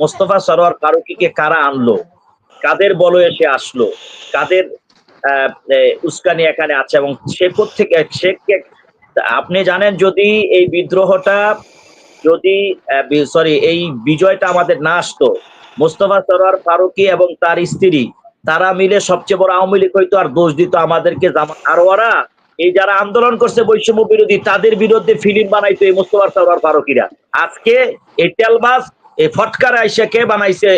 মোস্তফা সরোয়ার ফারুকীকে কারা আনলো, কাদের বলয়ে সে আসলো, কাদের উস্কানি এখানে আছে, এবং সে কোত্থেকে সে আপনি জানেন যদি এই বিদ্রোহটা যদি সরি এই বিজয়টা আমাদের না আসতো, মোস্তফা সরোয়ার ফারুকী এবং তার স্ত্রী তারা মিলে সবচেয়ে বড় আওয়ামী লীগ হইতো, আর দোষ দিত আমাদেরকে। আর ওরা এই যারা আন্দোলন করছে বৈষম্য বিরোধী, তাদের বিরুদ্ধে ফিল্ম বানাইতো এই মোস্তফা সরোয়ার ফারুকীরা। আজকে এই তেলবাস এই ফটকার আইসা কে বানাইছে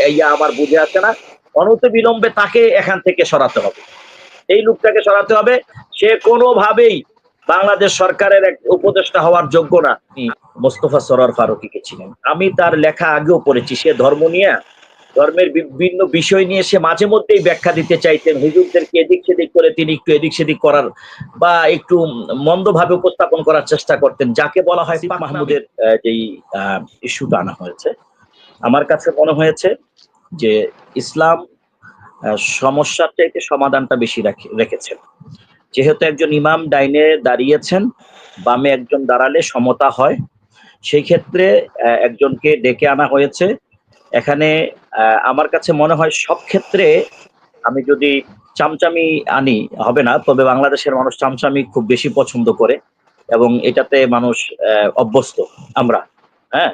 এই আমার বুঝে আসছে না। অনতি বিলম্বে তাকে এখান থেকে সরাতে হবে, এই লোকটাকে সরাতে হবে। সে কোনোভাবেই বাংলাদেশ সরকারের এক উপদেষ্টা হওয়ার যোগ্য না। মোস্তফা সরোয়ার ফারুকীকে ছিলেন, আমি তার লেখা আগেও পড়েছি। সে ধর্ম নিয়ে, ধর্মের বিভিন্ন বিষয় নিয়ে সে মাঝে মধ্যেই ব্যাখ্যা দিতে চাইতেন, হুজুরদেরকে এদিক সেদিক করে তিনি একটু এদিক সেদিক করার বা একটু মন্দভাবে উপস্থাপন করার চেষ্টা করতেন, যাকে বলা হয় মাহমুদের যেই ইস্যুটা আনা হয়েছে। আমার কাছে মনে হয়েছে যে ইসলাম সমস্যার চাইতে সমাধানটা বেশি রেখেছেন। যেহেতু একজন ইমাম ডাইনে দাঁড়িয়েছেন, বামে একজন দাঁড়ালে সমতা হয়, সেই ক্ষেত্রে একজনকে ডেকে আনা হয়েছে এখানে। আমার কাছে মনে হয় সব ক্ষেত্রে আমি যদি চামচামি আনি হবে না, তবে বাংলাদেশের মানুষ চামচামি খুব বেশি পছন্দ করে এবং এটাতে মানুষ অভ্যস্ত আমরা। হ্যাঁ,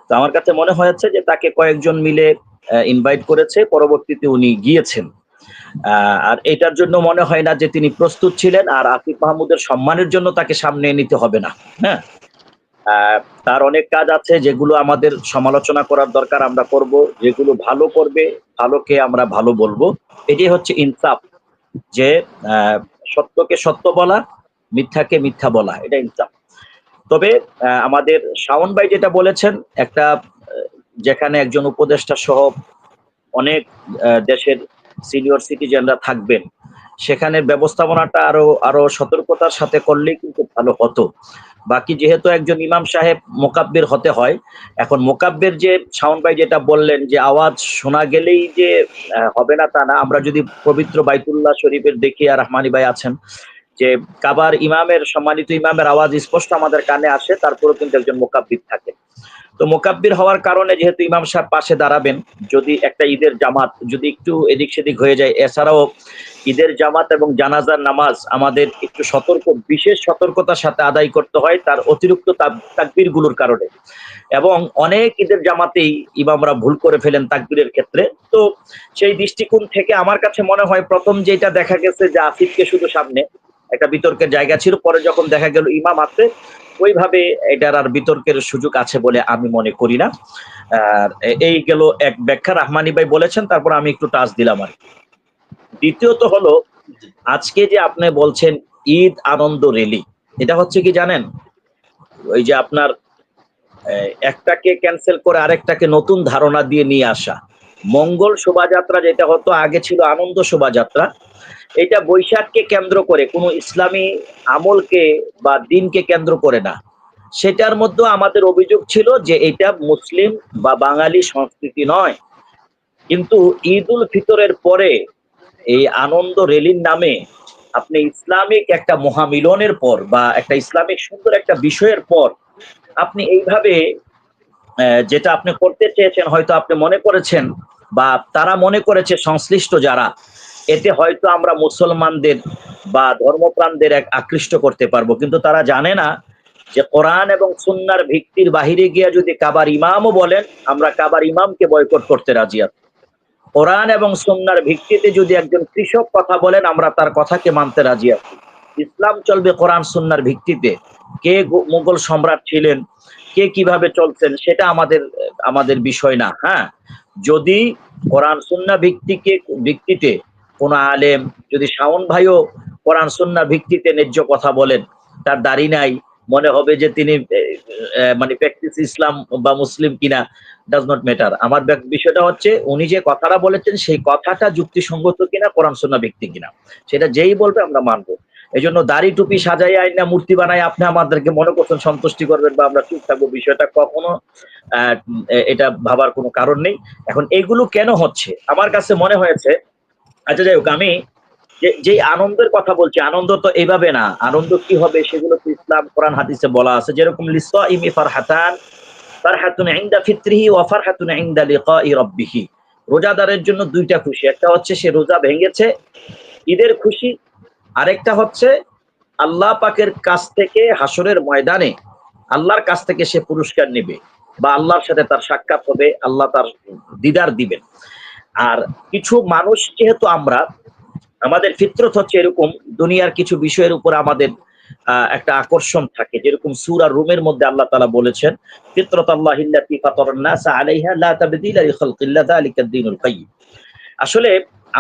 তো আমার কাছে মনে হয়েছে যে তাকে কয়েকজন মিলে ইনভাইট করেছে, পরবর্তীতে উনি গিয়েছেন। আর এটার জন্য মনে হয় না যে তিনি প্রস্তুত ছিলেন। আর আসিফ মাহমুদের সম্মানের জন্য তাকে সামনে নিতে হবে না। হ্যাঁ, তার অনেক কাজ আছে যেগুলো আমাদের সমালোচনা করার দরকার, আমরা করব। যেগুলো ভালো করবে, ভালোকে আমরা ভালো বলবো। এটাই হচ্ছে ইনসাফ, যে সত্যকে সত্য বলা, মিথ্যাকে মিথ্যা বলা, এটা ইনসাফ। তবে আমাদের শাওন ভাই যেটা বলেছেন, একটা যেখানে একজন উপদেষ্টা সহ অনেক দেশের সিনিয়র সিটিজেনরা থাকবেন, সেখানে ব্যবস্থাপনাটা আরো সতর্কতার সাথে করলেই কিন্তু ভালো হতো। বাকি যেহেতু একজন ইমাম সাহেব মোকাব্বির হতে হয়, এখন মোকাব্বির যে শাওন ভাই যেটা বললেন যে আওয়াজ শোনা গেলেই যে হবে না তা না। আমরা যদি পবিত্র বাইতুল্লাহ শরীফের দেখি, আর রহমানি ভাই আছেন, যে কাবার ইমামের, সম্মানিত ইমামের আওয়াজ স্পষ্ট আমাদের কানে আসে, তারপরেও কিন্তু একজন মোকাব্বির থাকে। তো মোকাব্বির হওয়ার কারণে যেহেতু ইমাম সাহেব পাশে দাঁড়াবেন, যদি একটা ঈদের জামাত যদি একটু এদিক সেদিক হয়ে যায়, এছাড়াও ঈদের জামাত এবং জানাজার নামাজ আমাদের একটু বিশেষ সতর্কতার সাথে আদায় করতে হয়, তার অতিরিক্ত তাকবীর গুলোর কারণে। এবং অনেক ঈদের জামাতেই ইমামরা ভুল করে ফেলেন তাকবীরের ক্ষেত্রে। তো সেই দৃষ্টিকোণ থেকে আমার কাছে মনে হয় প্রথম যেটা দেখা গেছে যে আসিফকে শুধু সামনে, একটা বিতর্কের জায়গা ছিল, পরে যখন দেখা গেল ইমাম আছে, ওইভাবে এটার আর বিতর্কের সুযোগ আছে বলে আমি মনে করি না। এই গেল এক ব্যাখ্যা, রহমানি ভাই বলেছেন, তারপর আমি একটু টাচ দিলাম। আর দ্বিতীয়ত হলো, আজকে যে আপনি বলছেন ঈদ আনন্দ র্যালি, এটা হচ্ছে কি জানেন, ওই যে আপনার একটাকে ক্যান্সেল করে আরেকটাকে নতুন ধারণা দিয়ে নিয়ে আসা। মঙ্গল শোভাযাত্রা যেটা হতো আগে ছিল আনন্দ শোভাযাত্রা, এটা বৈশাখকে কেন্দ্র করে, কোনো ইসলামী আমলকে বা দিনকে কেন্দ্র করে না। সেটার মধ্যে আমাদের অভিযোগ ছিল যে এটা মুসলিম বা বাঙালি সংস্কৃতি নয়। কিন্তু ঈদ উল ফিতরের পরে এই আনন্দ র্যালির নামে আপনি ইসলামিক একটা মহামিলনের পর বা একটা ইসলামিক সুন্দর একটা বিষয়ের পর আপনি এইভাবে যেটা আপনি করতে চেয়েছেন, হয়তো আপনি মনে করেছেন বা তারা মনে করেছে সংশ্লিষ্ট যারা, এতে হয়তো আমরা মুসলমানদের বা ধর্মপ্রাণদের আকৃষ্ট করতে পারবো। কিন্তু তারা জানে না যে কোরআন এবং সুন্নাহর ভিত্তির বাহিরে গিয়ে যদি কাবার ইমামও বলেন, আমরা কাবার ইমামকে বয়কট করতে রাজি আছি। কোরআন এবং সুন্নাহর ভিত্তিতে যদি একজন কৃষক কথা বলেন, আমরা তার কথাকে মানতে রাজি আছি। ইসলাম চলবে কোরআন সুন্নাহর ভিত্তিতে। কে মুঘল সম্রাট ছিলেন, কে কিভাবে চলছেন, সেটা আমাদের বিষয় না। হ্যাঁ, যদি কোরআন সুন্নাহ ভিত্তিতে কোন আলেম, যদি শাওন ভাইও কোরআন সুন্নাহ ভিত্তিতে ন্যায্য কথা বলেন, তার দাড়ি নাই, মনে হবে যে তিনি মানে প্র্যাকটিস ইসলাম বা মুসলিম কিনা, ডাজ নট ম্যাটার। আমার বিষয়টা হচ্ছে উনি যে কথাটা বলেছেন সেই কথাটা যুক্তিসঙ্গত কিনা, কোরআন সুন্নাহ ভিত্তিক কিনা, সেটা যেই বলবে আমরা মানবো। এই জন্য দাড়ি টুপি সাজাই আইনা মূর্তি বানায় আপনি আমাদেরকে মনে করছেন সন্তুষ্টি করবেন বা আমরা চুপ থাকবো, বিষয়টা কখনো এটা ভাবার কোনো কারণ নেই। এখন এইগুলো কেন হচ্ছে আমার কাছে মনে হয়েছে, আচ্ছা যাই হোক, আমি যে আনন্দের কথা বলছি, আনন্দ তো এইভাবে না। আনন্দ কি হবে সেগুলো তো ইসলাম কোরআন হাদিসে বলা আছে, যেরকম লিসাইমি ফারহাতান ফারহাতুন ইনদা ফিত্রিহি ওয়া ফারহাতুন ইনদা লিকাই রাব্বিহি। রোজাদারের জন্য দুইটা খুশি, একটা হচ্ছে সে রোজা ভেঙেছে, ঈদের খুশি, আরেকটা হচ্ছে আল্লাহ পাকের কাছ থেকে হাসরের ময়দানে আল্লাহর কাছ থেকে সে পুরস্কার নেবে বা আল্লাহর সাথে তার সাক্ষাৎ হবে, আল্লাহ তার দিদার দিবেন। আর কিছু মানুষ যেহেতু আমরা, আমাদের ফিতরত হচ্ছে এরকম, দুনিয়ার কিছু বিষয়ের উপর আমাদের একটা আকর্ষণ থাকে, যেরকম সূরা রুমের মধ্যে আল্লাহ তাআলা বলেছেন ফিতরাতাল্লাহিল্লাতী ফাতারান নাসা আলাইহা লা তাবদীলা লিখালকিল্লাহ যালিকাদ দীনুল কাইয়্যিম। আসলে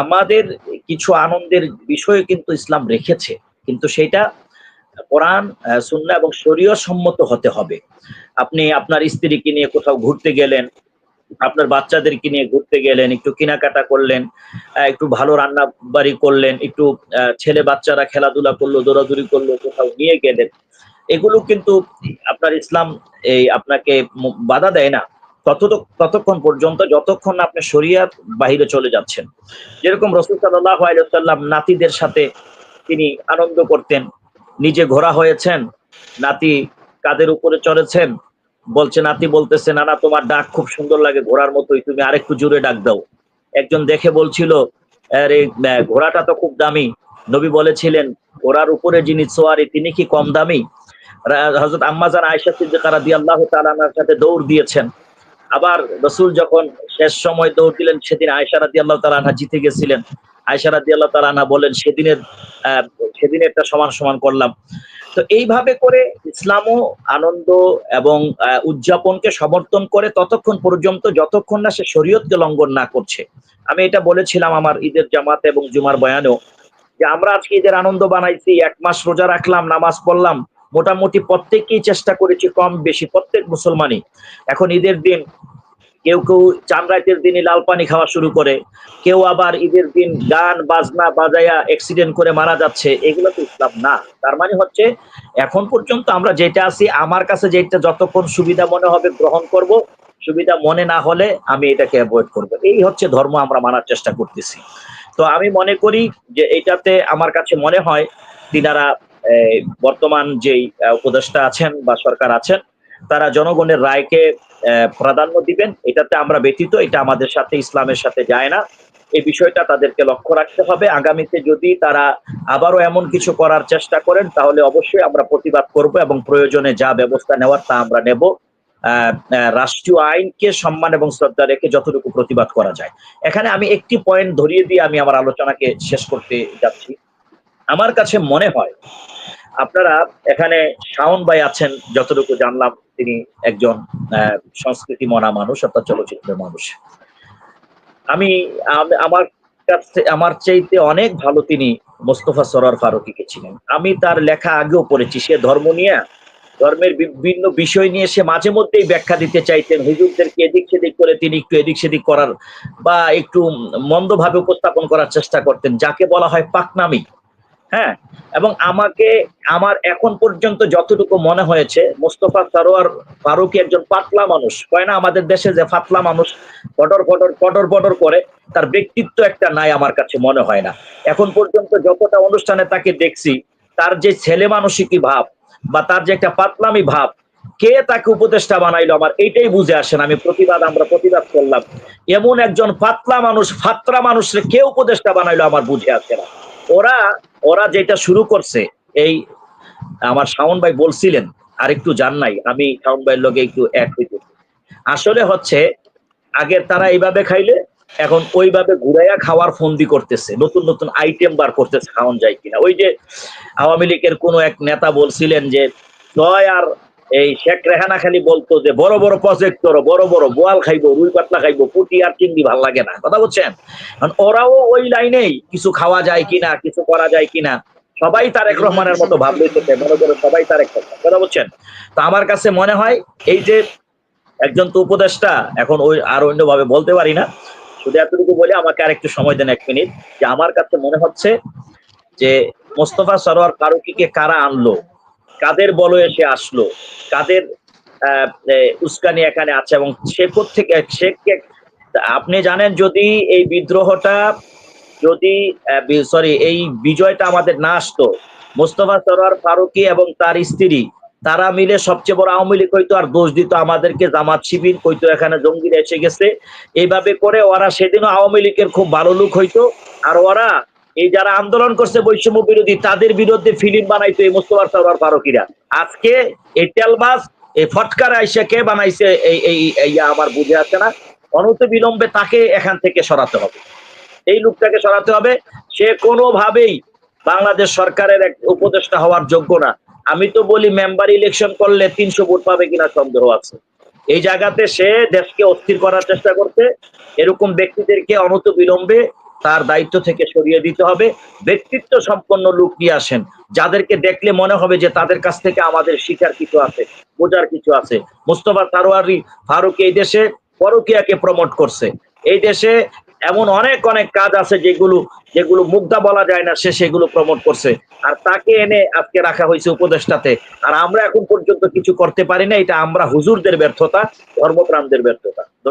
আমাদের কিছু আনন্দের বিষয় কিন্তু ইসলাম রেখেছে, কিন্তু সেটা কোরআন, সুন্নাহ এবং শরীয়ত সম্মত হতে হবে। আপনি আপনার স্ত্রীকে নিয়ে কোথাও ঘুরতে গেলেন, আপনার বাচ্চাদেরকে নিয়ে ঘুরতে গেলেন, একটু কেনাকাটা করলেন, একটু ভালো রান্না বাড়ি করলেন, একটু ছেলে বাচ্চারা খেলাধুলা করলো, দৌড়াদৌড়ি করলো, কোথাও নিয়ে গেলেন, এগুলো কিন্তু আপনার ইসলাম এই আপনাকে বাধা দেয় না ততক্ষণ পর্যন্ত যতক্ষণ না আপনি শরিয়াত বাহিরে চলে যাচ্ছেন। যেরকম রাসূল সাল্লাল্লাহু আলাইহি ওয়াসাল্লাম নাতিদের সাথে তিনি আনন্দ করতেন, নিজে ঘোড়া হয়েছেন, নাতি কাদের উপরে চড়েছেন, বলছে, নাতি বলতেছে, নানা তোমার ডাক খুব সুন্দর লাগে ঘোড়ার মতোই, তুমি আরেকটু জোরে ডাক দাও। একজন দেখে বলছিল, আরে ঘোড়াটা তো খুব দামি, নবী বলেছিলেন ঘোড়ার উপরে যিনি সোয়ারি তিনি কি কম দামি? হযরত আম্মা জান আয়েশা সিদ্দিকা রাদিয়াল্লাহু তাআলা আনহার সাথে দৌড় দিয়েছেন। আবার রাসূল যখন শেষ সময় দৌড় দিলেন, সেদিন আয়েশা রাদিয়াল্লাহু তাআলা আনহা জিতে গেছিলেন। আয়েশা রাদিয়াল্লাহু তাআলা আনহা বলেন, সেদিনেরটা সমান সমান করলাম। তো এইভাবে করে ইসলামও আনন্দ এবং উদযাপনকে সমর্থন করে ততক্ষণ পর্যন্ত যতক্ষণ না সে শরীয়তকে লঙ্ঘন না করছে। আমি এটা বলেছিলাম আমার ঈদের জামাতে এবং জুমার বয়ানেও, যে আমরা আজকে ঈদের আনন্দ বানাইছি, 1 মাস রোজা রাখলাম, নামাজ পড়লাম, মোটামুটি প্রত্যেককেই চেষ্টা করেছি কম বেশি, প্রত্যেক মুসলমানই। এখন ঈদের দিন কেউ চাঁদ রাতের দিনই লাল পানি খাওয়া শুরু করে, কেউ আবার ঈদের দিন গান বাজনা বাজায়া অ্যাক্সিডেন্ট করে মারা যাচ্ছে। এগুলো তো ইসলাম না। তার মানে হচ্ছে এখন পর্যন্ত আমরা যেটা আছি, আমার কাছে যেটা যতক্ষণ সুবিধা মনে হবে গ্রহণ করব, সুবিধা মনে না হলে আমি এটাকে অ্যাভয়েড করব। এই হচ্ছে ধর্ম, আমরা মানার চেষ্টা করতেছি। তো আমি মনে করি যে এটাতে আমার কাছে মনে হয় তিনারা বর্তমান যেই উপদেষ্টা আছেন বা সরকার আছেন, তারা জনগণের রায়কে প্রাধান্য দিবেন, এটাতে আমরা ব্যতীত, এটা আমাদের সাথে ইসলামের সাথে যায় না। এই বিষয়টা তাদেরকে লক্ষ্য রাখতে হবে। আগামীতে যদি তারা আবারও এমন কিছু করার চেষ্টা করেন, তাহলে অবশ্যই আমরা প্রতিবাদ করব এবং প্রয়োজনে যা ব্যবস্থা নেওয়ার তা আমরা নেব। রাষ্ট্রীয় আইনকে সম্মান এবং শ্রদ্ধা রেখে যতটুকু প্রতিবাদ করা যায়। এখানে আমি একটি পয়েন্ট ধরিয়ে দিয়ে আমি আমার আলোচনাকে শেষ করতে যাচ্ছি। আমার কাছে মনে হয় আপনারা এখানে শাওন ভাই আছেন, যতটুকু জানলাম তিনি একজন সংস্কৃতি মনা মানুষ, অর্থাৎ চলচ্চিত্রের মানুষ। আমার কাছে, আমার চাইতে অনেক ভালো তিনি মোস্তফা সরোয়ার ফারুকীকে ছিলেন। আমি তার লেখা আগেও পড়েছি। সে ধর্ম নিয়ে, ধর্মের বিভিন্ন বিষয় নিয়ে সে মাঝে মধ্যেই ব্যাখ্যা দিতে চাইতেন, হুজুরদেরকে এদিক সেদিক করে তিনি একটু এদিক সেদিক করার বা একটু মন্দভাবে উপস্থাপন করার চেষ্টা করতেন, যাকে বলা হয় পাকনামি। হ্যাঁ, এবং আমার এখন পর্যন্ত যতটুকু মনে হয়েছে, মোস্তফা সরোয়ার ফারুকী একজন পাতলা মানুষ। কয় না আমাদের দেশে যে পাতলা মানুষ পটর পটর করে, তার ব্যক্তিত্ব একটা নাই, আমার কাছে মনে হয় না। এখন পর্যন্ত যতটা অনুষ্ঠানে তাকে দেখছি, তার যে ছেলে মানসিকী ভাব বা তার যে একটা পাতলামি ভাব, কে তাকে উপদেষ্টা বানাইলো আমার এইটাই বুঝে আসে না। আমরা প্রতিবাদ করলাম, এমন একজন পাতলা মানুষ, ফাত্রা মানুষরে কে উপদেষ্টা বানাইলো আমার বুঝে আসে না। ওরা যেটা শুরু করছে, এই আমার শাওন ভাই বলছিলেন, আর একটু জান নাই, আমি শাওন ভাইয়ের লগে একটু এক হইতে, আসলে হচ্ছে আগে তারা এইভাবে খাইলে এখন ওইভাবে ঘুরাইয়া খাওয়ার ফন্দি করতেছে, নতুন নতুন আইটেম বার করতেছে, খাওয়ান যায় কিনা। ওই যে আওয়ামী লীগের কোন এক নেতা বলছিলেন যে জয় আর এই শেখ রেহানা খালি বলতো যে বড় বড় প্রজেক্ট করো, বড় বড় বোয়াল খাইবো, রুই পাতলা খাইবো, পুঁটি আর চিংড়ি ভাল লাগে না। কথা বলছেন, ওরাও ওই লাইনেই কিছু খাওয়া যায় কিনা, কিছু করা যায় কিনা, সবাই তারেক রহমানের মতো ভাব লইতেছে, মনে করে সবাই তারেক রহমান। কথা বলছেন। তো আমার কাছে মনে হয় এই যে একজন তো উপদেষ্টা, এখন ওই আর অন্যভাবে বলতে পারি না, শুধু এতটুকু বলে আমাকে আর একটু সময় দেন 1 মিনিট, যে আমার কাছে মনে হচ্ছে যে মোস্তফা সরোয়ার ফারুকীকে কারা আনলো, কাদের বলয়ে সে আসলো, কাদের উস্কানি এখানে আছে, এবং সে কোত্থেকে, আপনি জানেন যদি এই বিদ্রোহটা, যদি এই বিজয়টা আমাদের না আসতো, মোস্তফা সরোয়ার ফারুকী এবং তার স্ত্রী তারা মিলে সবচেয়ে বড় আওয়ামী লীগ হইতো, আর দোষ দিত আমাদেরকে জামাত শিবির, কইতো এখানে জঙ্গিরা এসে গেছে। এইভাবে করে ওরা সেদিনও আওয়ামী লীগের খুব ভালো লোক হইতো, আর ওরা এই যারা আন্দোলন করছে বৈষম্য বিরোধী তাদের বিরুদ্ধে ফিল্ম বানাইতো এই মোস্তফা সরোয়ার ফারুকীরা। আজকে এই তেলবাজ এই ফটকার আইসা কে বানাইছে এই আমার বুঝে আসে না। অনতি বিলম্বে তাকে এখান থেকে সরাতে হবে, এই লোকটাকে সরাতে হবে। সে কোনোভাবেই বাংলাদেশ সরকারের এক উপদেষ্টা হওয়ার যোগ্য না। আমি তো বলি মেম্বার ইলেকশন করলে 300 ভোট পাবে কিনা সন্দেহ আছে। এই জায়গাতে সে দেশকে অস্থির করার চেষ্টা করছে। এরকম ব্যক্তিদেরকে অনতি বিলম্বে তার দায়িত্ব থেকে সরিয়ে দিতে হবে। ব্যক্তিত্ব সম্পন্ন লোক নিয়ে আসেন, যাদেরকে দেখলে মনে হবে যে তাদের কাছ থেকে আমাদের শিখার কিছু আছে, বোঝার কিছু আছে। মোস্তফা সরোয়ার ফারুক এই দেশে পরকীয়াকে প্রমোট করছে। এই দেশে এমন অনেক অনেক কাজ আছে যেগুলো মুগ্ধা বলা যায় না, সে সেগুলো প্রমোট করছে। আর তাকে এনে আজকে রাখা হয়েছে উপদেষ্টাতে। আর আমরা এখন পর্যন্ত কিছু করতে পারি না। এটা আমরা হুজুরদের ব্যর্থতা, ধর্মপ্রাণদের ব্যর্থতা।